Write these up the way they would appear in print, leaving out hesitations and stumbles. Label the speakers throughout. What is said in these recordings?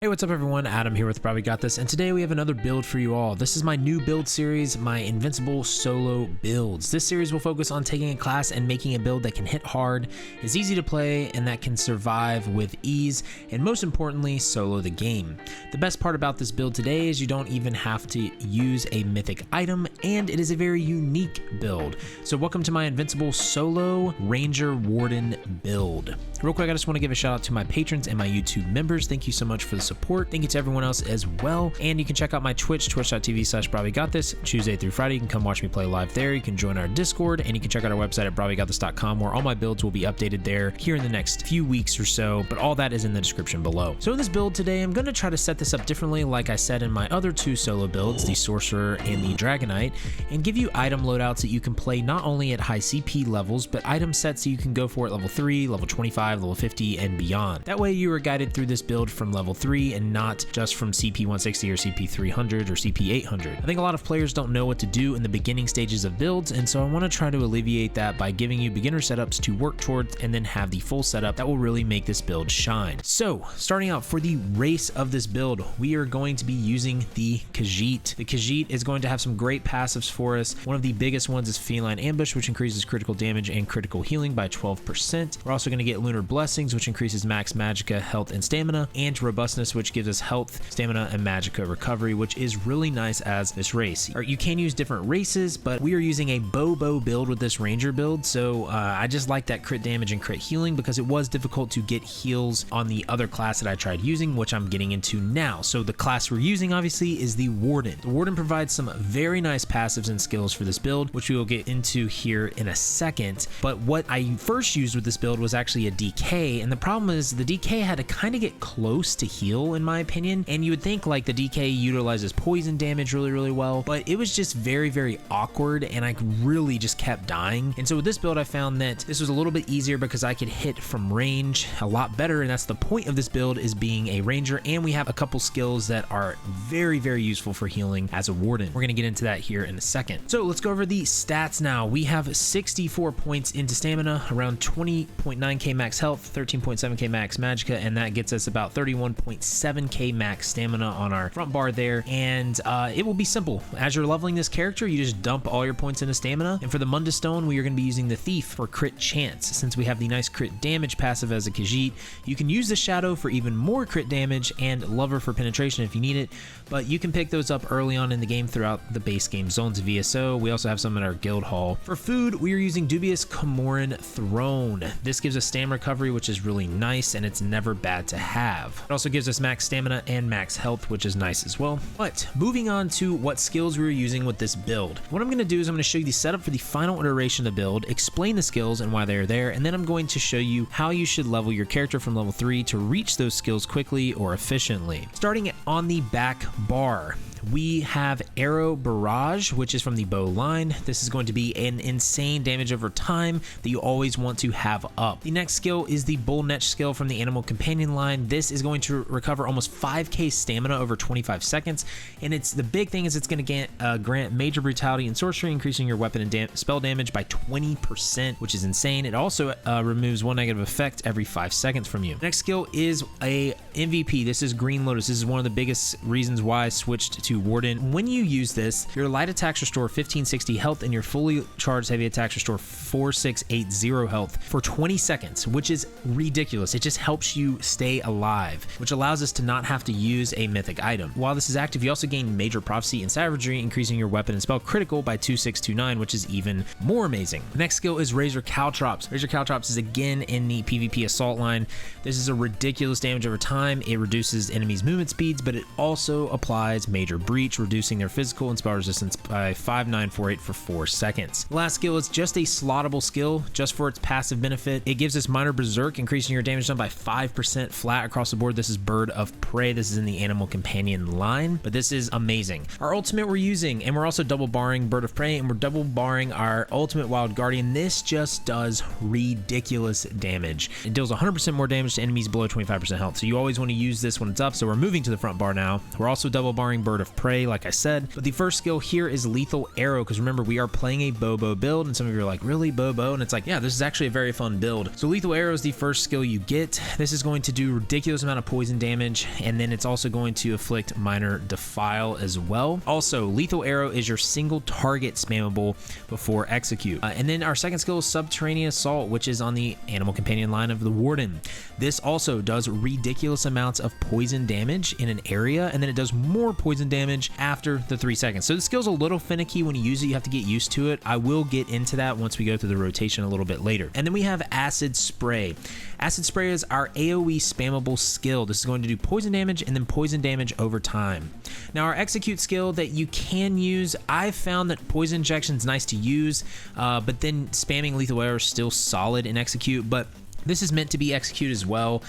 Speaker 1: Hey, what's up everyone? Adam here with Probably Got This, and today we have another build for you all. This is my new build series, my Invincible Solo Builds. This series will focus on taking a class and making a build that can hit hard, is easy to play, and that can survive with ease, and most importantly, solo the game. The best part about this build today is you don't even have to use a mythic item, and it is a very unique build. So welcome to my Invincible Solo Ranger Warden Build. Real quick, I just want to give a shout out to my patrons and my YouTube members. Thank you so much for the support. Thank you to everyone else as well. And you can check out my Twitch, twitch.tv/brahwegotthis. Tuesday through Friday, you can come watch me play live there. You can join our Discord, and you can check out our website at brahwegotthis.com, where all my builds will be updated there here in the next few weeks or so, but all that is in the description below. So in this build today, I'm going to try to set this up differently like I said in my other two solo builds, the Sorcerer and the Dragonite, and give you item loadouts that you can play not only at high CP levels, but item sets that you can go for at level 3, level 25, level 50, and beyond. That way you are guided through this build from level 3 and not just from CP 160 or CP 300 or CP 800. I think a lot of players don't know what to do in the beginning stages of builds, and so I want to try to alleviate that by giving you beginner setups to work towards and then have the full setup that will really make this build shine. So starting out for the race of this build, we are going to be using the Khajiit. The Khajiit is going to have some great passives for us. One of the biggest ones is Feline Ambush, which increases critical damage and critical healing by 12%. We're also going to get Lunar Blessings, which increases max magicka, health, and stamina, and Robustness, which gives us health, stamina, and magicka recovery, which is really nice as this race. You can use different races, but we are using a Bobo build with this Ranger build, so I just like that crit damage and crit healing because it was difficult to get heals on the other class that I tried using, which I'm getting into now. So the class we're using obviously is the Warden. The Warden provides some very nice passives and skills for this build, which we will get into here in a second. But what I first used with this build was actually a DK, and the problem is the DK had to kind of get close to heal in my opinion, and you would think like the DK utilizes poison damage really well, but it was just very awkward, and I really just kept dying. And so with this build I found that this was a little bit easier because I could hit from range a lot better, and that's the point of this build, is being a ranger, and we have a couple skills that are very useful for healing as a warden. We're gonna get into that here in a second. So let's go over the stats now. We have 64 points into stamina, around 20.9k max health, 13.7k max magicka, and that gets us about 31.7k max stamina on our front bar there. And it will be simple. As you're leveling this character, you just dump all your points into stamina. And for the Mundus stone, we are going to be using the Thief for crit chance. Since we have the nice crit damage passive as a Khajiit, you can use the Shadow for even more crit damage and Lover for penetration if you need it, but you can pick those up early on in the game throughout the base game zones of ESO. We also have some in our guild hall. For food, we are using Dubious Comoran Throne. This gives us stamina recovery, which is really nice, and it's never bad to have. It also gives us max stamina and max health, which is nice as well. But moving on to what skills we were using with this build. What I'm going to do is I'm going to show you the setup for the final iteration of the build, explain the skills and why they are there, and then I'm going to show you how you should level your character from level 3 to reach those skills quickly or efficiently. Starting on the back bar, we have Arrow Barrage, which is from the bow line. This is going to be an insane damage over time that you always want to have up. The next skill is the Bull Netch skill from the Animal Companion line. This is going to recover almost 5k stamina over 25 seconds, and the big thing is it's going to grant major brutality and sorcery, increasing your weapon and spell damage by 20%, which is insane. It also removes one negative effect every 5 seconds from you. Next skill is a MVP. This is Green Lotus. This is one of the biggest reasons why I switched to Warden. When you use this, your light attacks restore 1560 health, and your fully charged heavy attacks restore 4680 health for 20 seconds, which is ridiculous. It just helps you stay alive, which allows us to not have to use a mythic item. While this is active, you also gain Major Prophecy and Savagery, increasing your weapon and spell critical by 2629, which is even more amazing. The next skill is Razor Caltrops. Razor Caltrops is again in the PvP assault line. This is a ridiculous damage over time. It reduces enemies' movement speeds, but it also applies Major Breach, reducing their physical and spell resistance by 5948 for 4 seconds. The last skill is just a slottable skill, just for its passive benefit. It gives us Minor Berserk, increasing your damage done by 5% flat across the board. This is Bird of Prey. This is in the Animal Companion line, but this is amazing. Our ultimate we're using, and we're also double barring Bird of Prey, and we're double barring our ultimate Wild Guardian. This just does ridiculous damage. It deals 100% more damage to enemies below 25% health, so you always always want to use this when it's up, so we're moving to the front bar now. We're also double barring Bird of Prey, like I said, but the first skill here is Lethal Arrow, because remember, we are playing a Bobo build, and some of you are like, really, Bobo? And it's like, yeah, this is actually a very fun build. So Lethal Arrow is the first skill you get. This is going to do ridiculous amount of poison damage, and then it's also going to afflict minor defile as well. Also, Lethal Arrow is your single target spammable before execute. And then our second skill is Subterranean Assault, which is on the animal companion line of the Warden. This also does ridiculous amounts of poison damage in an area, and then it does more poison damage after the 3 seconds. So the skill's a little finicky when you use it. You have to get used to it. I will get into that once we go through the rotation a little bit later. And then we have Acid Spray. Acid Spray is our AoE spammable skill. This is going to do poison damage and then poison damage over time. Now our execute skill that you can use, I've found that poison injection is nice to use, but then spamming Lethal Arrow is still solid in execute, but this is meant to be execute as well.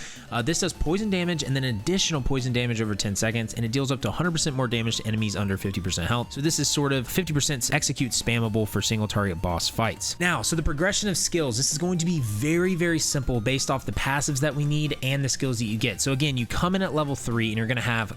Speaker 1: This does poison damage and then additional poison damage over 10 seconds, and it deals up to 100% more damage to enemies under 50% health. So this is sort of 50% execute spammable for single target boss fights. Now, so the progression of skills, this is going to be very, very simple based off the passives that we need and the skills that you get. So again, you come in at level 3 and you're gonna have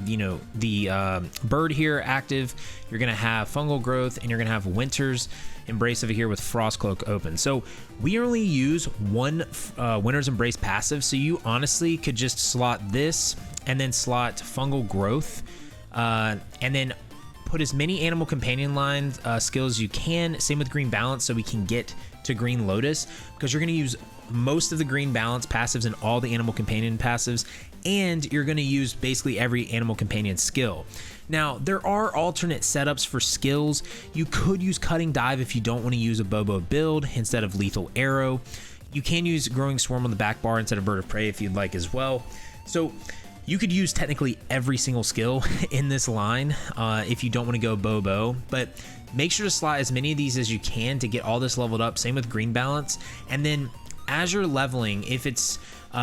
Speaker 1: you know, the bird here active. You're gonna have fungal growth, and you're gonna have winter's embrace over here with frost cloak open. So we only use one winter's embrace passive, so you honestly could just slot this and then slot fungal growth, and then put as many animal companion line skills as you can. Same with green balance, so we can get to green lotus, because you're going to use most of the green balance passives and all the animal companion passives, and you're going to use basically every animal companion skill. Now, there are alternate setups for skills. You could use Cutting Dive if you don't want to use a Bobo build instead of Lethal Arrow. You can use Growing Swarm on the back bar instead of Bird of Prey if you'd like as well. So you could use technically every single skill in this line if you don't want to go Bobo, but make sure to slot as many of these as you can to get all this leveled up. Same with green balance. And then as you're leveling, if it's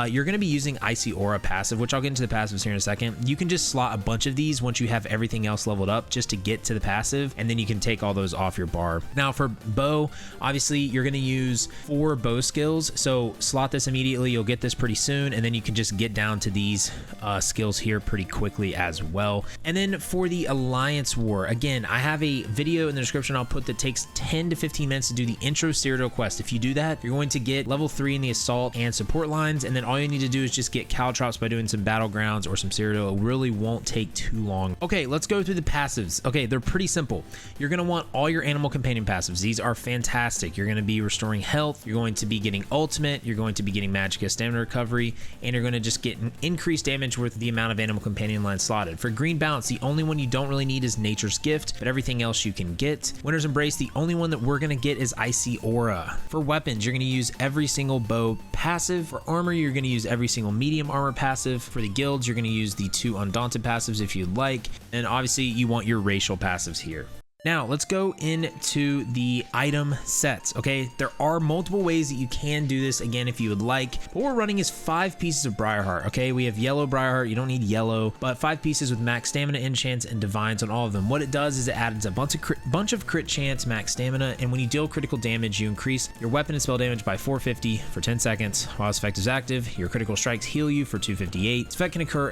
Speaker 1: you're going to be using Icy Aura passive, which I'll get into the passives here in a second. You can just slot a bunch of these once you have everything else leveled up just to get to the passive, and then you can take all those off your bar. Now for bow, obviously you're going to use 4 bow skills, so slot this immediately. You'll get this pretty soon, and then you can just get down to these skills here pretty quickly as well. And then for the Alliance War, again, I have a video in the description I'll put that takes 10 to 15 minutes to do the intro Cyrodiil quest. If you do that, you're going to get level 3 in the assault and support lines, and then all you need to do is just get caltrops by doing some battlegrounds or some Cyrodiil. It really won't take too long. Okay, let's go through the passives. Okay, they're pretty simple. You're going to want all your animal companion passives. These are fantastic. You're going to be restoring health. You're going to be getting ultimate. You're going to be getting magicka stamina recovery, and you're going to just get an increased damage with the amount of animal companion lines slotted. For green balance, the only one you don't really need is Nature's Gift, but everything else you can get. Winter's Embrace, the only one that we're going to get is Icy Aura. For weapons, you're going to use every single bow passive. For armor, you're going to use every single medium armor passive. For the guilds, you're going to use the 2 Undaunted passives if you'd like, and obviously you want your racial passives here. Now let's go into the item sets. Okay, there are multiple ways that you can do this again if you would like. What we're running is 5 pieces of Briarheart. Okay, we have yellow Briarheart. You don't need yellow, but 5 pieces with max stamina, enchants, and divines on all of them. What it does is it adds a bunch of crit chance, max stamina, and when you deal critical damage, you increase your weapon and spell damage by 450 for 10 seconds. While this effect is active, your critical strikes heal you for 258. This effect can occur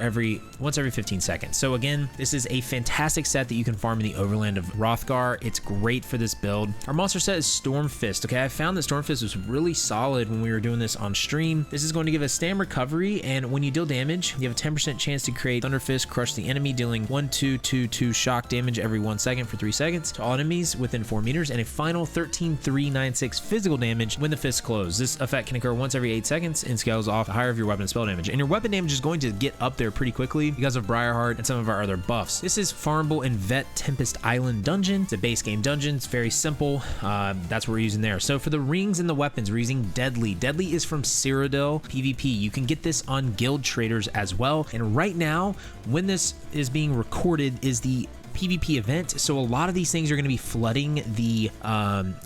Speaker 1: once every 15 seconds. So again, this is a fantastic set that you can farm in the Overland of Rothgar. It's great for this build. Our monster set is Stormfist. Okay, I found that Stormfist was really solid when we were doing this on stream. This is going to give us stam recovery, and when you deal damage, you have a 10% chance to create Thunderfist, crush the enemy, dealing 1-2-2-2 shock damage every 1 second for 3 seconds to all enemies within 4 meters, and a final 13-3-9-6 physical damage when the fists close. This effect can occur once every 8 seconds and scales off the higher of your weapon and spell damage. And your weapon damage is going to get up there pretty quickly because of Briarheart and some of our other buffs. This is farmable in Vet Tempest Island Dungeon. It's a base game dungeon. It's very simple. That's what we're using there. So for the rings and the weapons, we're using Deadly. Deadly is from Cyrodiil PvP. You can get this on Guild Traders as well. And right now, when this is being recorded, is the PvP event, so a lot of these things are going to be flooding the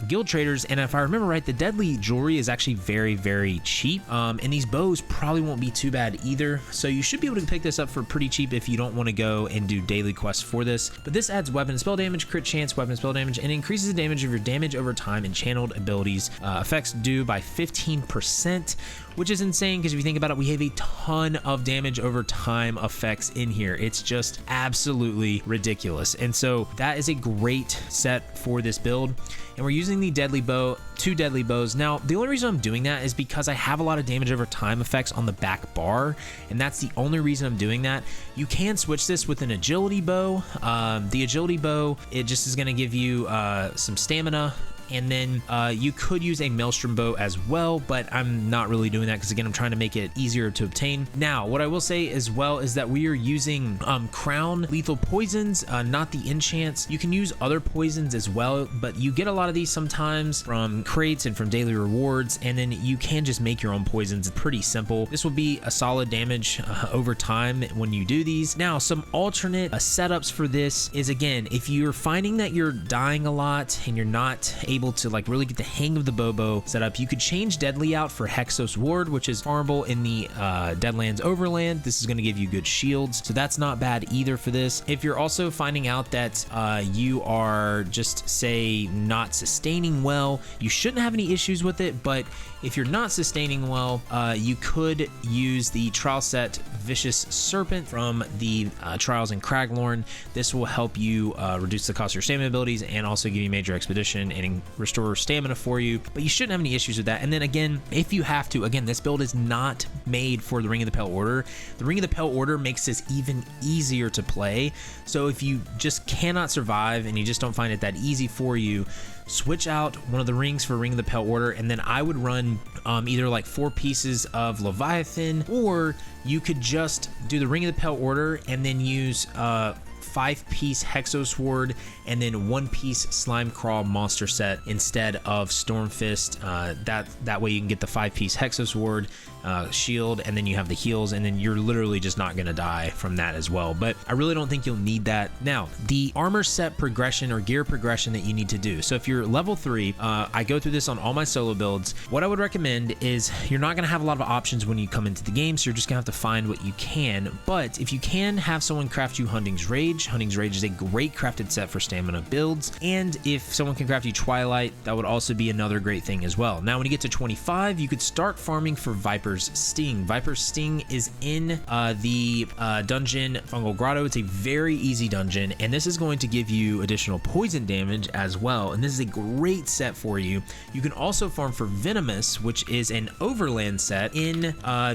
Speaker 1: guild traders. And if I remember right, the deadly jewelry is actually very, very cheap, and these bows probably won't be too bad either. So you should be able to pick this up for pretty cheap if you don't want to go and do daily quests for this. But this adds weapon and spell damage, crit chance, weapon and spell damage, and increases the damage of your damage over time and channeled abilities effects do by 15%, which is insane because if you think about it, we have a ton of damage over time effects in here. It's just absolutely ridiculous. And so that is a great set for this build. And we're using the deadly bow, 2 deadly bows. Now, the only reason I'm doing that is because I have a lot of damage over time effects on the back bar, and that's the only reason I'm doing that. You can switch this with an agility bow. The agility bow, it just is going to give you some stamina. And then you could use a maelstrom bow as well, but I'm not really doing that because, again, I'm trying to make it easier to obtain. Now, what I will say as well is that we are using crown lethal poisons, not the enchants. You can use other poisons as well, but you get a lot of these sometimes from crates and from daily rewards, and then you can just make your own poisons. It's pretty simple. This will be a solid damage over time when you do these. Now, some alternate setups for this is, again, if you're finding that you're dying a lot and you're not able to like really get the hang of the bow setup, you could change deadly out for Hexos Ward, which is farmable in the Deadlands Overland. This is going to give you good shields, so that's not bad either for this. If you're also finding out that you are just, say, not sustaining well, you shouldn't have any issues with it, but if you're not sustaining well, you could use the trial set Vicious Serpent from the Trials in Craglorn. This will help you reduce the cost of your stamina abilities and also give you Major Expedition and restore stamina for you, but you shouldn't have any issues with that. And then again, if you have to, again, this build is not made for the Ring of the Pale Order. The Ring of the Pale Order makes this even easier to play. So if you just cannot survive and you just don't find it that easy for you, switch out one of the rings for Ring of the Pale Order, and then I would run either like 4 pieces of Leviathan, or you could just do the Ring of the Pale Order and then use 5-piece Hexos Sword and then 1-piece Slime Crawl monster set instead of Stormfist. That way you can get the 5-piece Hexos Sword, shield, and then you have the heals, and then you're literally just not going to die from that as well. But I really don't think you'll need that. Now, the armor set progression or gear progression that you need to do. So if you're level 3, I go through this on all my solo builds. What I would recommend is you're not going to have a lot of options when you come into the game, so you're just going to have to find what you can. But if you can have someone craft you Hunding's Rage is a great crafted set for stamina builds. And if someone can craft you Twilight, that would also be another great thing as well. Now, when you get to 25, you could start farming for Viper's Sting. Viper's Sting is in the dungeon Fungal Grotto. It's a very easy dungeon, and this is going to give you additional poison damage as well. And this is a great set for you. You can also farm for Venomous, which is an overland set in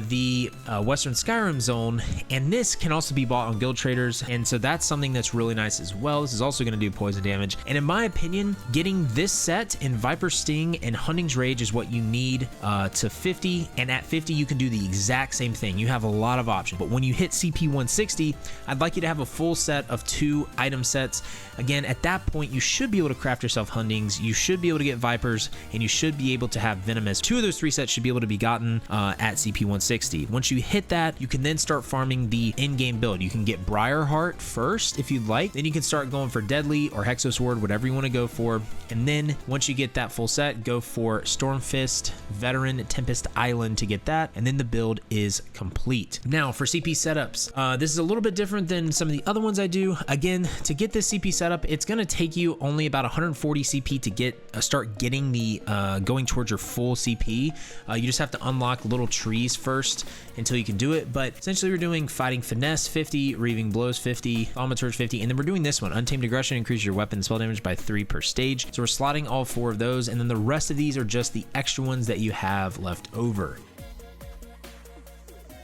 Speaker 1: the Western Skyrim zone, and this can also be bought on guild traders, and so that's something that's really nice as well. This is also going to do poison damage, and in my opinion, getting this set in Viper Sting and Hunding's Rage is what you need to 50, and at 50 you can do the exact same thing. You have a lot of options, but when you hit CP 160, I'd like you to have a full set of 2 item sets. Again, at that point, you should be able to craft yourself Hundings, you should be able to get Vipers, and you should be able to have Venomous. 2 of those 3 sets should be able to be gotten at CP 160. Once you hit that, you can then start farming the in-game build. You can get Briarheart first if you'd like, then you can start going for Deadly or Hexos Ward, whatever you want to go for, and then once you get that full set, go for Stormfist, Veteran, Tempest Island to get that, and then the build is complete. Now, for CP setups, this is a little bit different than some of the other ones I do. Again, to get this CP setup, it's going to take you only about 140 CP to get start getting the going towards your full CP. You just have to unlock little trees first until you can do it, but essentially we're doing Fighting Finesse 50, Reaving Blows 50, Thaumaturge 50, and then we're doing this one, Untamed Aggression, increase your weapon spell damage by 3 per stage. So we're slotting all 4 of those, and then the rest of these are just the extra ones that you have left over.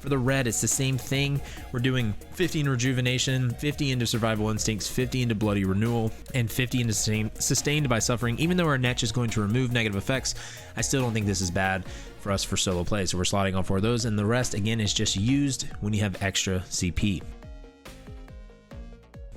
Speaker 1: For the red, it's the same thing. We're doing 50 in Rejuvenation, 50 into Survival Instincts, 50 into Bloody Renewal, and 50 into Sustained by Suffering. Even though our Netch is going to remove negative effects, I still don't think this is bad for us for solo play. So we're slotting all 4 of those, and the rest, again, is just used when you have extra CP.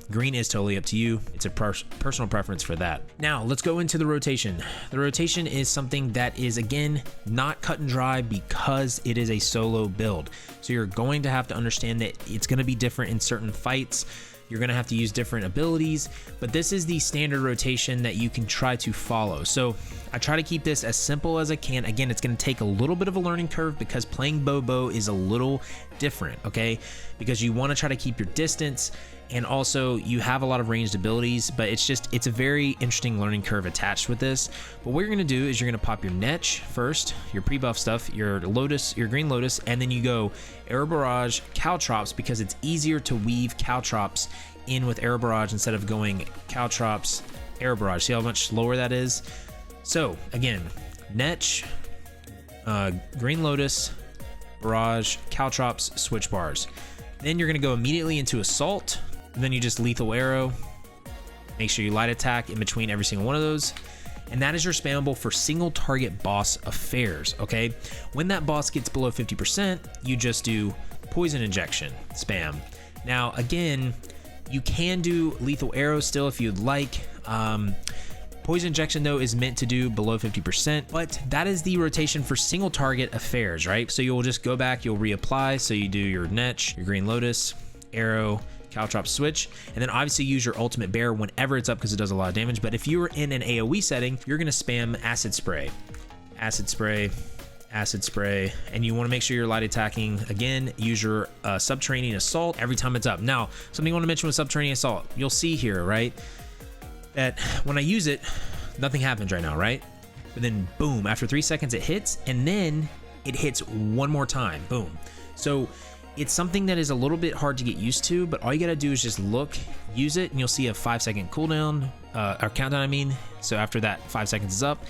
Speaker 1: Green is totally up to you. It's a personal preference for that. Now, let's go into the rotation. The rotation is something that is, again, not cut and dry because it is a solo build. So you're going to have to understand that it's going to be different in certain fights. You're gonna have to use different abilities, but this is the standard rotation that you can try to follow. So I try to keep this as simple as I can. Again, it's gonna take a little bit of a learning curve because playing Bobo is a little different, okay? Because you wanna try to keep your distance, and also you have a lot of ranged abilities, but it's a very interesting learning curve attached with this. But what you're gonna do is you're gonna pop your Netch first, your pre-buff stuff, your Lotus, your Green Lotus, and then you go Arrow Barrage, Caltrops, because it's easier to weave Caltrops in with Arrow Barrage instead of going Caltrops, Arrow Barrage. See how much slower that is? So again, Netch, Green Lotus, Barrage, Caltrops, switch bars. Then you're gonna go immediately into Assault, and then you just Lethal Arrow. Make sure you light attack in between every single one of those. And that is your spammable for single target boss affairs, okay? When that boss gets below 50%, you just do Poison Injection, spam. Now, again, you can do Lethal Arrow still if you'd like. Poison Injection, though, is meant to do below 50%, but that is the rotation for single target affairs, right? So you'll just go back, you'll reapply. So you do your Netch, your Green Lotus, Arrow, Caltrop, switch, and then obviously use your ultimate bear whenever it's up because it does a lot of damage. But if you're in an AoE setting, you're gonna spam Acid Spray, Acid Spray, Acid Spray, and you wanna make sure you're light attacking. Again, use your Subterranean Assault every time it's up. Now, something I wanna mention with Subterranean Assault, you'll see here, right, that when I use it, nothing happens right now, right? But then boom, after 3 seconds it hits, and then it hits one more time, boom. So it's something that is a little bit hard to get used to, but all you gotta do is just look, use it, and you'll see a 5-second cooldown, or countdown, I mean. So after that 5 seconds is up,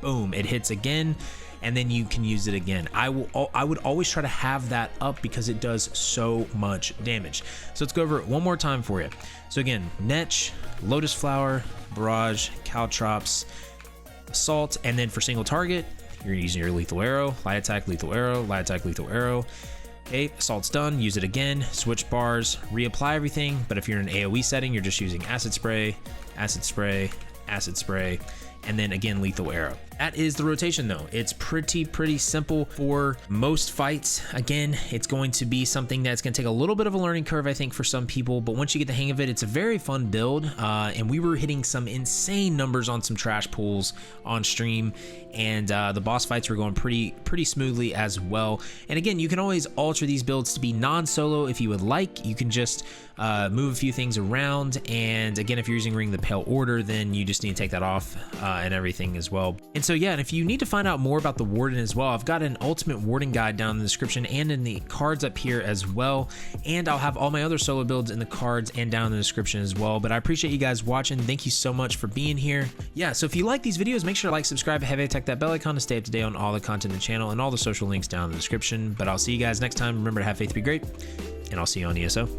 Speaker 1: boom, it hits again, and then you can use it again. I would always try to have that up because it does so much damage. So let's go over it one more time for you. So again, Netch, Lotus Flower, Barrage, Caltrops, Assault, and then for single target, you're using your Lethal Arrow, light attack, Lethal Arrow, light attack, Lethal Arrow. Okay, Assault's done, use it again, switch bars, reapply everything. But if you're in an AoE setting, you're just using Acid Spray, Acid Spray, Acid Spray, and then again Lethal Arrow. That is the rotation though. It's pretty simple for most fights. Again, it's going to be something that's going to take a little bit of a learning curve, I think, for some people, but once you get the hang of it, it's a very fun build. And we were hitting some insane numbers on some trash pools on stream, and the boss fights were going pretty smoothly as well. And again, you can always alter these builds to be non-solo if you would like. You can just move a few things around, and again, if you're using Ring the Pale Order, then you just need to take that off and everything as well. And so yeah, and if you need to find out more about the Warden as well, I've got an Ultimate Warden guide down in the description and in the cards up here as well, and I'll have all my other solo builds in the cards and down in the description as well. But I appreciate you guys watching. Thank you so much for being here. Yeah, so if you like these videos, make sure to like, subscribe, heavy attack that bell icon to stay up to date on all the content in the channel, and all the social links down in the description. But I'll see you guys next time. Remember to have faith, be great, and I'll see you on ESO.